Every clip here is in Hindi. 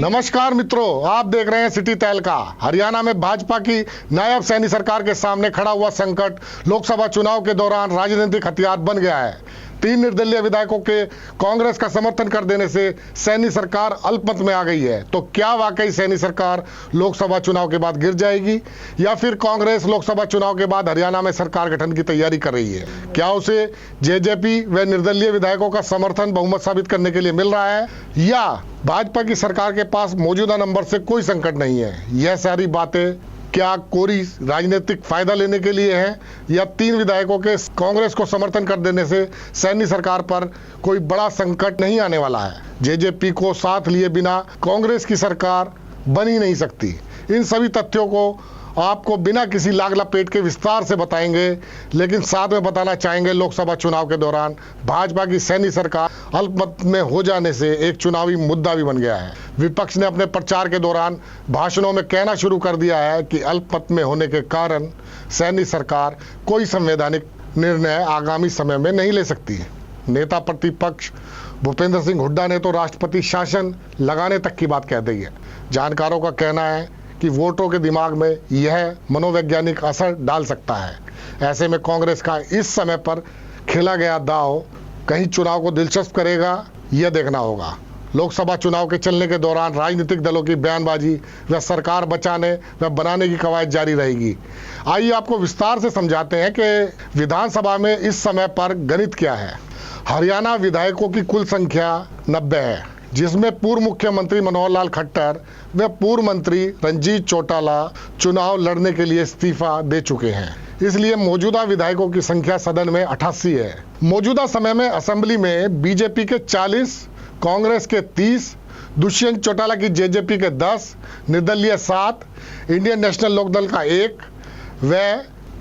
नमस्कार मित्रों, आप देख रहे हैं सिटी तहलका। हरियाणा में भाजपा की नायब सैनी सरकार के सामने खड़ा हुआ संकट लोकसभा चुनाव के दौरान राजनीतिक हथियार बन गया है। 3 निर्दलीय विधायकों के कांग्रेस का समर्थन कर देने से सैनी सरकार अल्पमत में आ गई है। तो क्या वाकई सैनी सरकार लोकसभा चुनाव के बाद गिर जाएगी या फिर कांग्रेस लोकसभा चुनाव के बाद हरियाणा में सरकार गठन की तैयारी कर रही है? क्या उसे जेजेपी व निर्दलीय विधायकों का समर्थन बहुमत साबित करने के लिए मिल रहा है या भाजपा की सरकार के पास मौजूदा नंबर से कोई संकट नहीं है? यह सारी बातें क्या कोरी राजनीतिक फायदा लेने के लिए है या 3 विधायकों के कांग्रेस को समर्थन कर देने से सैनी सरकार पर कोई बड़ा संकट नहीं आने वाला है? जेजेपी को साथ लिए बिना कांग्रेस की सरकार बन ही नहीं सकती। इन सभी तथ्यों को आपको बिना किसी लाग लपेट के विस्तार से बताएंगे, लेकिन साथ में बताना चाहेंगे लोकसभा चुनाव के दौरान भाजपा की सैनी सरकार अल्पमत में हो जाने से एक चुनावी मुद्दा भी बन गया है। विपक्ष ने अपने प्रचार के दौरान भाषणों में कहना शुरू कर दिया है कि अल्पमत में होने के कारण सैनी सरकार कोई संवैधानिक निर्णय आगामी समय में नहीं ले सकती है। नेता प्रतिपक्ष भूपेंद्र सिंह हुड्डा ने तो राष्ट्रपति शासन लगाने तक की बात कह दी है। जानकारों का कहना है कि वोटरों के दिमाग में यह मनोवैज्ञानिक असर डाल सकता है। ऐसे में कांग्रेस का इस समय पर खेला गया दांव कहीं चुनाव को दिलचस्प करेगा, यह देखना होगा। लोकसभा चुनाव के चलने के दौरान राजनीतिक दलों की बयानबाजी व सरकार बचाने व बनाने की कवायद जारी रहेगी। आइए आपको विस्तार से समझाते हैं कि विधानसभा में इस समय पर गणित क्या है। हरियाणा विधायकों की कुल संख्या 90 है, जिसमें पूर्व मुख्यमंत्री मनोहर लाल खट्टर व पूर्व मंत्री रंजीत चौटाला चुनाव लड़ने के लिए इस्तीफा दे चुके हैं। इसलिए मौजूदा विधायकों की संख्या सदन में 88 है। मौजूदा समय में असेंबली में बीजेपी के 40, कांग्रेस के 30, दुष्यंत चौटाला की जेजेपी के 10, निर्दलीय 7, इंडियन नेशनल लोकदल का 1 व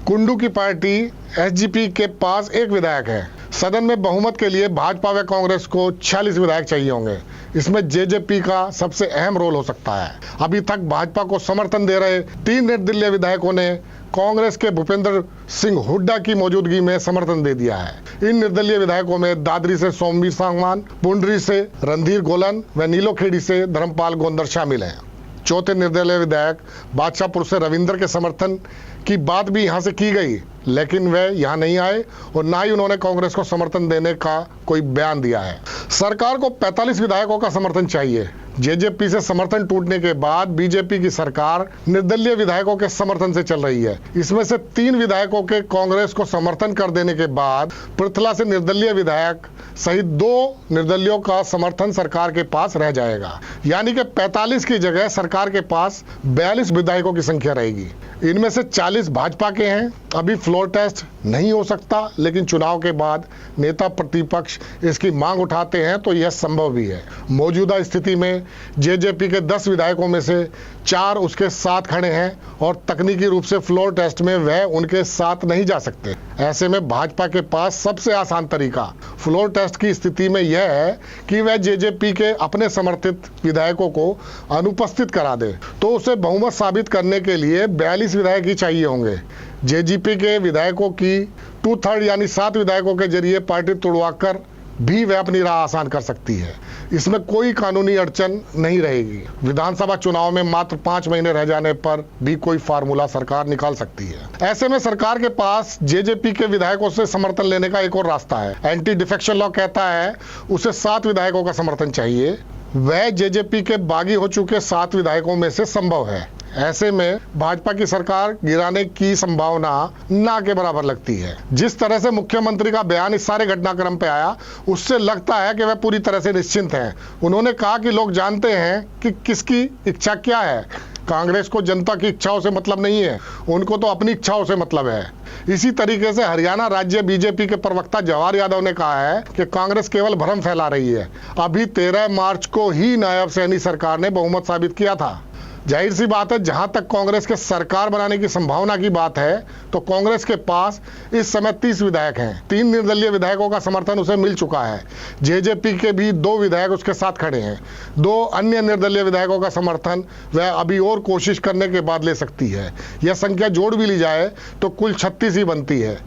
कुंडू की पार्टी एसजीपी के पास 1 विधायक है। सदन में बहुमत के लिए भाजपा व कांग्रेस को 46 विधायक चाहिए होंगे। इसमें जेजेपी का सबसे अहम रोल हो सकता है। अभी तक भाजपा को समर्थन दे रहे 3 निर्दलीय विधायकों ने कांग्रेस के भूपेंद्र सिंह हुड्डा की मौजूदगी में समर्थन दे दिया है। इन निर्दलीय विधायकों में दादरी से सोमवीर सांगवान, पुंडरी से रणधीर गोलन व नीलोखेड़ी से धर्मपाल गोंदर शामिल हैं। चौथे निर्दलीय विधायक बादशाहपुर से रविंदर के समर्थन की बात भी यहां से की गई, लेकिन वे यहां नहीं आए और ना ही उन्होंने कांग्रेस को समर्थन देने का कोई बयान दिया है। सरकार को 45 विधायकों का समर्थन चाहिए। जेजेपी से समर्थन टूटने के बाद बीजेपी की सरकार निर्दलीय विधायकों के समर्थन से चल रही है। इसमें से 3 विधायकों के कांग्रेस को समर्थन कर देने के बाद पृथला से निर्दलीय विधायक सहित 2 निर्दलियों का समर्थन सरकार के पास रह जाएगा। यानी कि 45 की जगह सरकार के पास 42 विधायकों की संख्या रहेगी। इनमें से 40 भाजपा के हैं। अभी फ्लोर टेस्ट नहीं हो सकता, लेकिन चुनाव के बाद नेता प्रतिपक्ष इसकी मांग उठाते हैं तो यह संभव भी है। मौजूदा स्थिति में जेजेपी के 10 विधायकों में से 4 उसके साथ खड़े हैं और तकनीकी रूप से फ्लोर टेस्ट में वह उनके साथ नहीं जा सकते। ऐसे में भाजपा के पास सबसे आसान तरीका फ्लोर टेस्ट की स्थिति में यह है कि वह जेजेपी के अपने समर्थित विधायकों को अनुपस्थित करा दे, तो उसे बहुमत साबित करने के लिए 42 विधायक ही चाहिए होंगे। जेजेपी के विधायकों की 2/3 यानी 7 विधायकों के जरिए पार्टी तोड़वाकर भी वह अपनी राह आसान कर सकती है। इसमें कोई कानूनी अड़चन नहीं रहेगी। विधानसभा चुनाव में मात्र 5 महीने रह जाने पर भी कोई फार्मूला सरकार निकाल सकती है। ऐसे में सरकार के पास जेजेपी के विधायकों से समर्थन लेने का एक और रास्ता है। एंटी डिफेक्शन लॉ कहता है उसे 7 विधायकों का समर्थन चाहिए। वह जेजेपी के बागी हो चुके 7 विधायकों में से संभव है। ऐसे में भाजपा की सरकार गिराने की संभावना ना के बराबर लगती है। जिस तरह से मुख्यमंत्री का बयान इस सारे घटनाक्रम पे आया, उससे लगता है कि वह पूरी तरह से निश्चिंत हैं। उन्होंने कहा कि लोग जानते हैं कि किसकी इच्छा क्या है। कांग्रेस को जनता की इच्छाओं से मतलब नहीं है, उनको तो अपनी इच्छाओं से मतलब है। इसी तरीके से हरियाणा राज्य बीजेपी के प्रवक्ता जवाहर यादव ने कहा है कि कांग्रेस केवल भ्रम फैला रही है। अभी 13 मार्च को ही नायब सैनी सरकार ने बहुमत साबित किया था। जाहिर सी बात है, जहां तक कांग्रेस के सरकार बनाने की संभावना की बात है, तो कांग्रेस के पास इस समय 30 विधायक हैं। 3 निर्दलीय विधायकों का समर्थन उसे मिल चुका है। जेजेपी के भी 2 विधायक उसके साथ खड़े हैं। 2 अन्य निर्दलीय विधायकों का समर्थन वह अभी और कोशिश करने के बाद ले सकती है। यह संख्या जोड़ भी ली जाए तो कुल 36 ही बनती है।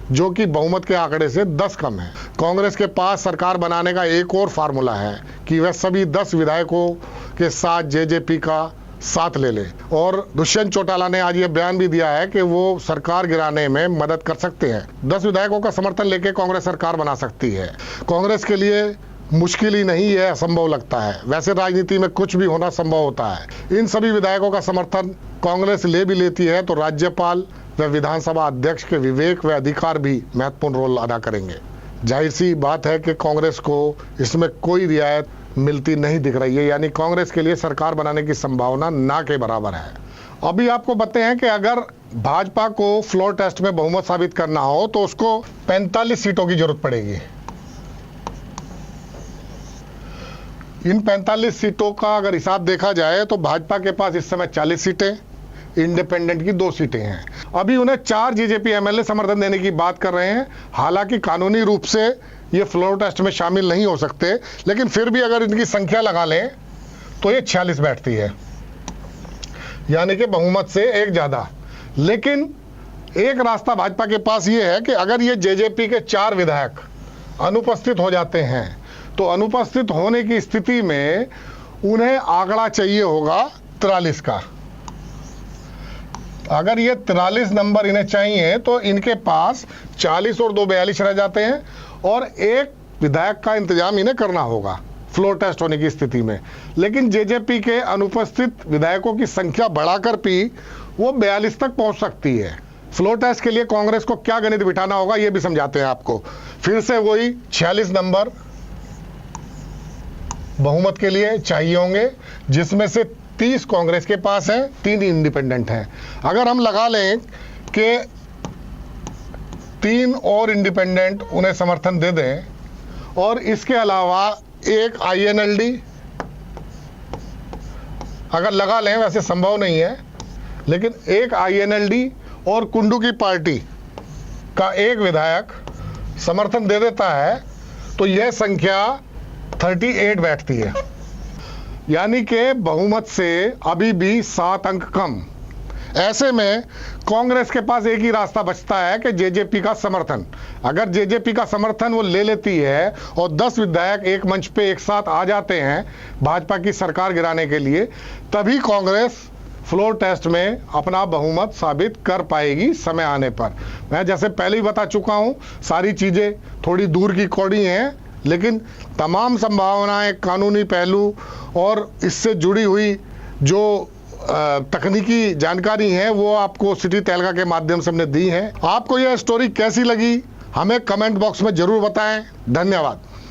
जो कि बहुमत के आंकड़े से 10 कम है। कांग्रेस के पास सरकार बनाने का एक और फार्मूला है कि वह सभी 10 विधायकों के साथ जेजेपी का साथ ले ले। और दुष्यंत चौटाला ने आज ये बयान भी दिया है कि वो सरकार गिराने में मदद कर सकते हैं। 10 विधायकों का समर्थन लेके कांग्रेस सरकार बना सकती है। कांग्रेस के लिए मुश्किल ही नहीं है, असंभव लगता है। वैसे राजनीति में कुछ भी होना संभव होता है। इन सभी विधायकों का समर्थन कांग्रेस ले भी लेती है तो राज्यपाल व विधानसभा अध्यक्ष के विवेक व अधिकार भी महत्वपूर्ण रोल अदा करेंगे। जाहिर सी बात है कि कांग्रेस को इसमें कोई रियायत मिलती नहीं दिख रही है, यानी कांग्रेस के लिए सरकार बनाने की संभावना ना के बराबर है। अभी आपको बताते हैं कि अगर भाजपा को फ्लोर टेस्ट में बहुमत साबित करना हो तो उसको 45 सीटों की जरूरत पड़ेगी। इन 45 सीटों का अगर हिसाब देखा जाए तो भाजपा के पास इस समय 40 सीटें, इंडिपेंडेंट की 2 सीटें हैं। अभी उन्हें 4 जेजेपी एमएलए समर्थन देने की बात कर रहे हैं। हालांकि कानूनी रूप से ये फ्लोर टेस्ट में शामिल नहीं हो सकते, लेकिन फिर भी अगर इनकी संख्या लगा लें तो ये 46 बैठती है, यानी कि बहुमत से एक ज्यादा। लेकिन एक रास्ता भाजपा के पास ये है कि अगर ये जेजेपी के 4 विधायक अनुपस्थित हो जाते हैं तो अनुपस्थित होने की स्थिति में उन्हें आंकड़ा चाहिए होगा 43 का। अगर ये 43 नंबर इन्हें चाहिए तो इनके पास 40 और 2 42 रह जाते हैं और एक विधायक का इंतजाम इन्हें करना होगा फ्लोर टेस्ट होने की स्थिति में। लेकिन जेजेपी के अनुपस्थित विधायकों की संख्या बढ़ाकर भी वो 42 तक पहुंच सकती है। फ्लोर टेस्ट के लिए कांग्रेस को क्या गणित बिठाना होगा ये भी समझाते हैं आपको। फिर से वही 46 नंबर बहुमत के लिए चाहिए होंगे, जिसमें से 30 कांग्रेस के पास है, 3 इंडिपेंडेंट हैं। अगर हम लगा लें कि 3 और इंडिपेंडेंट उन्हें समर्थन दे दें और इसके अलावा एक आईएनएलडी अगर लगा लें, वैसे संभव नहीं है, लेकिन एक आईएनएलडी और कुंडू की पार्टी का एक विधायक समर्थन दे देता है तो यह संख्या 38 बैठती है, यानी कि बहुमत से अभी भी 7 अंक कम। ऐसे में कांग्रेस के पास एक ही रास्ता बचता है कि जेजेपी का समर्थन। अगर जेजेपी का समर्थन वो ले लेती है और 10 विधायक एक मंच पे एक साथ आ जाते हैं भाजपा की सरकार गिराने के लिए, तभी कांग्रेस फ्लोर टेस्ट में अपना बहुमत साबित कर पाएगी समय आने पर। मैं जैसे पहले ही बता चुका हूं, सारी चीजें थोड़ी दूर की कौड़ी हैं, लेकिन तमाम संभावनाएं, कानूनी पहलू और इससे जुड़ी हुई जो तकनीकी जानकारी है वो आपको सिटी तहलका के माध्यम से हमने दी है। आपको यह स्टोरी कैसी लगी हमें कमेंट बॉक्स में जरूर बताएं। धन्यवाद।